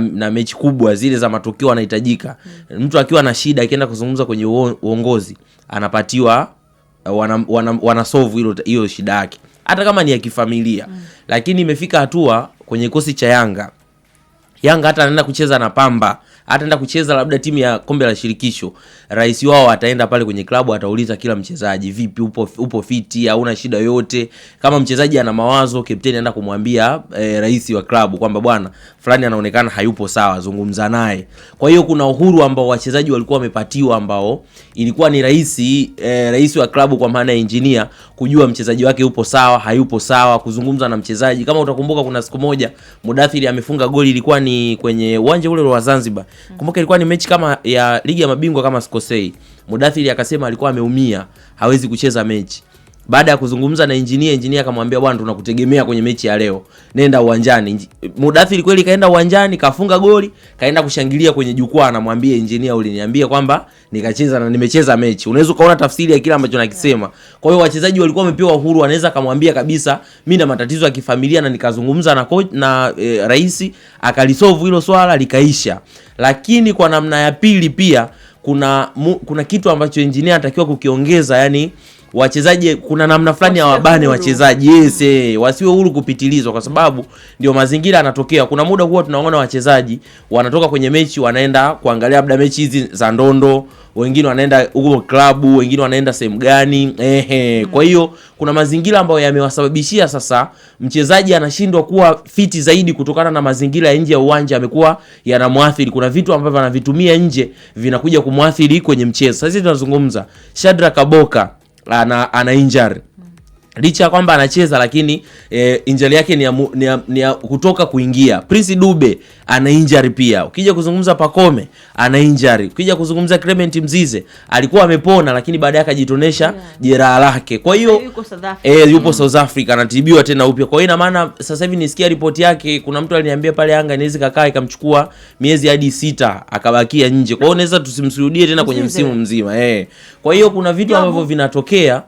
na mechi kubwa zile za matokeo anahitajika. Mtu akiwa na shida akienda kuzungumza kwenye uongozi anapatiwa wana solve hiyo shida yake, hata kama ni ya kifamilia. Lakini imefika hatua kwenye kikosi cha Yanga hata anaenda kucheza na Pamba, ataenda kucheza labda timu ya kombe la shirikisho, rais wao ataenda pale kwenye klabu, atauliza kila mchezaji, vipi, upo fiti, hauna shida yote? Kama mchezaji ana mawazo, kapteni anaenda kumwambia rais wa klabu kwamba bwana fulani anaonekana hayupo sawa, zungumza naye. Kwa hiyo kuna uhuru ambao wachezaji walikuwa wamepatiwa, ambao ilikuwa ni rais wa klabu kwa maana ya engineer kujua mchezaji wake yupo sawa, hayupo sawa, kuzungumza na mchezaji. Kama utakumbuka kuna siku moja Mudathiri amefunga goli, ilikuwa ni kwenye uwanja ule wa Zanzibar. Kumbuka ilikuwa ni mechi kama ya ligi ya mabingwa kama sikosei. Mudathiri akasema alikuwa ameumia, hawezi kucheza mechi. Baada ya kuzungumza na engineer akamwambia bwana, tunakutegemea kwenye mechi ya leo, nenda uwanjani. Mudathiri kweli kaenda uwanjani, kafunga goli, kaenda kushangilia kwenye jukwaa, anamwambia engineer, uliniambia kwamba nikacheza na nimecheza mechi. Unaweza kuona tafsiri ya kile ambacho nakisema. Kwa hiyo wachezaji walikuwa wamepewa uhuru, anaweza kumwambia kabisa mimi na matatizo ya kifamilia, na nikazungumza na coach na rais akalisolve hilo swala likaisha. Lakini kwa namna ya pili pia kuna kitu ambacho engineer anatakiwa kukiongeza, yani wachezaji kuna namna fulani ya wabane wachezaji, wasiwe huru kupitilizwa, kwa sababu ndio mazingira yanatokea. Kuna muda huwa tunaona wachezaji wanatoka kwenye mechi wanaenda kuangalia labda mechi hizi za ndondo, wengine wanaenda huko klabu, wengine wanaenda sehemu gani. Kwa hiyo kuna mazingira ambayo yamewasababishia sasa mchezaji anashindwa kuwa fiti zaidi kutokana na mazingira ya nje ya uwanja amekuwa yanamwathiri. Kuna vitu ambavyo anavitumia nje vinakuja kumwathiri kwenye mchezo. Sasa tunazungumza Shadrack Kaboka ana injury. Licha kwamba anacheza, lakini injury yake ni ya kutoka kuingia. Prince Dube ana injury pia. Ukija kuzungumza Pacome ana injury. Ukija kuzungumza Clement Mzize alikuwa amepona, lakini baadaye akajitonesha jeraha lake. Kwa hiyo yupo South Africa anatibiwa tena upya. Kwa hiyo ina maana sasa hivi nisikia ripoti yake, kuna mtu aliniambia pale Yanga inaweza kakaa ikamchukua miezi hadi 6 akabakia nje. Kwa hiyo naweza tusimsirudie tena kwenye msimu mzima. Kwa hiyo kuna vitu ambavyo vinatokea.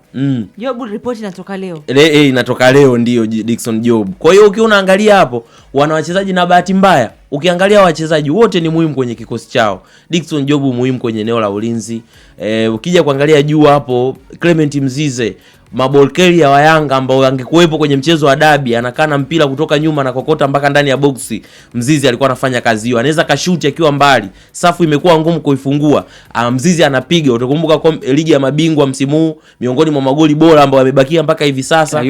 Job report inatoka leo. Inatoka leo ndio Dickson Job. Kwa hiyo ukiangalia hapo wana wachezaji, na bahati mbaya ukiangalia wachezaji wote ni muhimu kwenye kikosi chao. Dickson Job muhimu kwenye eneo la ulinzi. Ukija kuangalia juu hapo Clement Mzize, maball carrier wa Yanga ambao angekuepo kwenye mchezo wa dabi, anakana mpira kutoka nyuma na kokota mpaka ndani ya boxi. Mzize alikuwa anafanya kazi hiyo. Anaweza kashuti akiwa mbali, safu imekuwa ngumu kuifungua, Mzize anapiga. Utakumbuka ligi ya mabingwa msimu huu, miongoni mwa magoli bora ambao yamebakia mpaka hivi sasa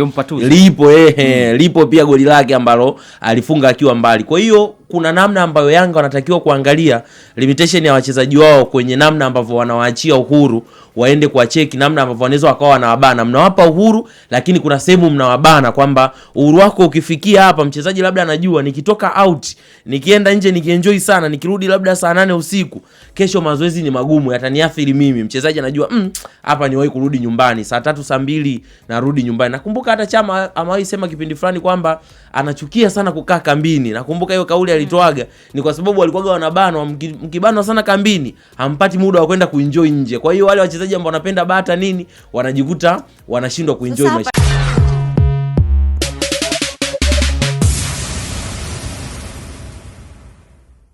lipo pia goli lake ambalo alifunga akiwa mbali. Kwa hiyo kuna namna ambayo Yanga wanatakiwa kuangalia limitation ya wachezaji wao kwenye namna ambavyo wanawaachia uhuru waende kwa cheki, namna ambavyo wanaweza wakawa wanawabana. Mnawapa uhuru, lakini kuna sehemu mnawabana kwamba uhuru wako ukifikia hapa, mchezaji labda anajua nikitoka out, nikienda nje nikienjoy sana, nikirudi labda saa 8 usiku, kesho mazoezi ni magumu, yataniathiri mimi. Mchezaji anajua hapa niwahi kurudi nyumbani saa 3 saa 2 narudi nyumbani. Nakumbuka hata Chama amewahi sema kipindi fulani kwamba anachukia sana kukaa kambini. Nakumbuka hiyo kauli alitoaga ni kwa sababu walikuwa wanabanwa, mkibanwa sana kambini hampati muda wa kwenda kuenjoy nje. Kwa hiyo wale wachezaji ambao wanapenda bata nini wanajikuta wanashindwa kuenjoy maisha.